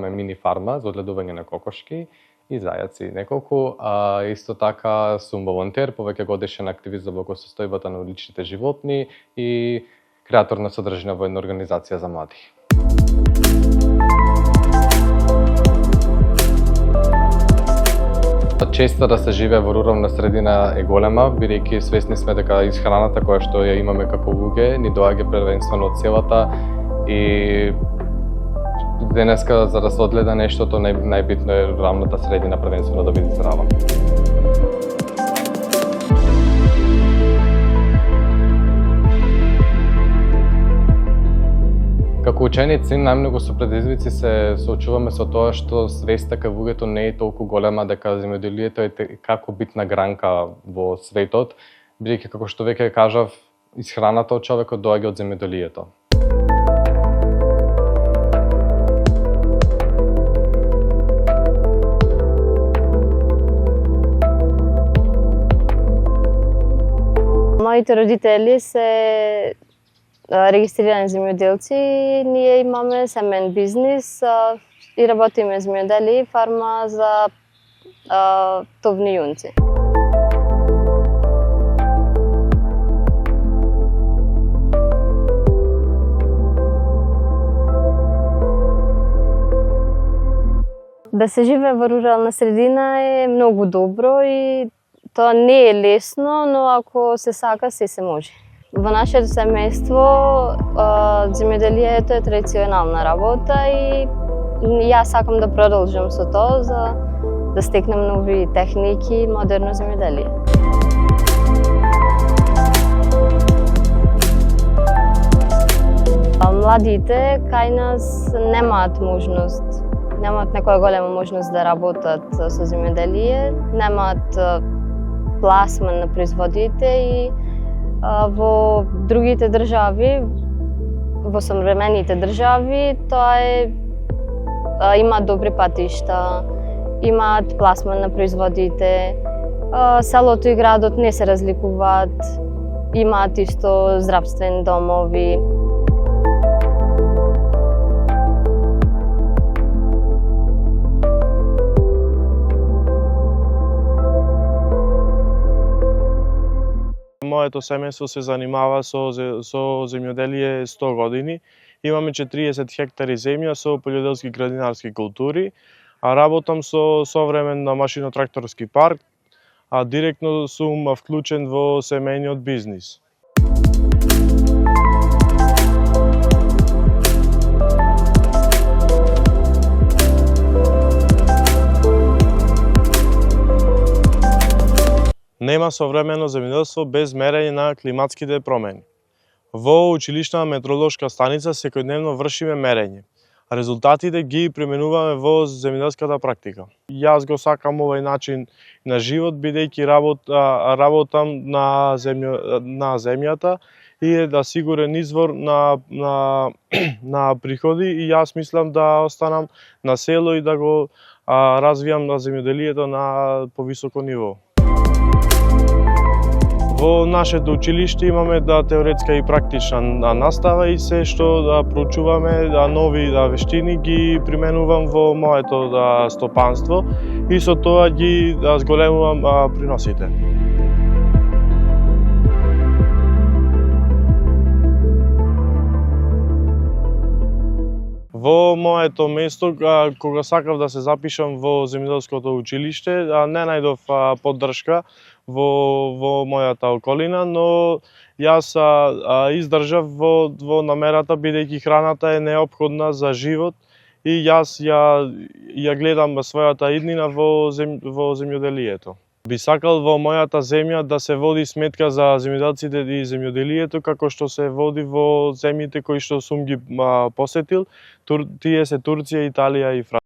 имаме мини фарма за одгледување на кокошки и зајаци неколку. Исто така сум волонтер, повеќе годишен активист за благосостојбата на уличните животни и креатор на содржина во една организација за млади. Честа да се живее во рурална средина е голема, бидејќи свесни сме дека исхраната која што ја имаме како луѓе ни доаѓа првенствено од селата и денеска за да се одгледа нештото најбитно е руралната средина првенствено да биде здрава. Како ученици, најмногу со предизвици се соочуваме со тоа што свеста кај луѓето не е толку голема дека земјоделието е како битна гранка во светот, бидејќи како што веќе кажав, исхраната од човекот доаѓа од земјоделието. Моите родители се регистрирани земјоделци, ние имаме семен бизнис и работиме земјоделие и фарма за товни јунци. Да се живее во рурална средина е многу добро и тоа не е лесно, но ако се сака, се може. Во нашето семејство земјоделието е традиционална работа и јас сакам да продолжам со тоа за да стекнем нови техники и модерно земјоделие. Младите кај нас немаат можност, немаат некоја голема можност да работат со земјоделие, немаат пласман на производите и во другите држави, во современите држави, тоа е имаат добри патишта, имаат пласман на производите, селото и градот не се разликуваат, имаат исто здравствени домови. Моето семејство се занимава со земјоделие 100 години. Имаме 40 хектари земја со полјоделски градинарски култури, а работам со современ на машино-тракторски парк, а директно сум вклучен во семејниот бизнис. Нема современо земјоделство без мерење на климатските промени. Во училишна метеоролошка станица секојдневно вршиме мерење. Резултатите ги применуваме во земјоделската практика. Јас го сакам овој начин на живот, бидејќи работам на земјата и е да сигурен извор на приходи и јас мислам да останам на село и да го развијам на земјоделието на повисоко ниво. Во нашето училиште имаме теоретска и практична настава и се што проучуваме нови вештини ги применувам во моето стопанство и со тоа ги зголемувам приносите. Во моето место, кога сакав да се запишам во земјоделското училиште, не најдов поддршка во мојата околина, но јас издржав во намерата, бидејќи храната е неопходна за живот и јас ја гледам својата иднина во земјоделието. Би сакал во мојата земја да се води сметка за земјоделците и земјоделието како што се води во земјите кои што сум ги посетил, тие се Турција, Италија и Франција.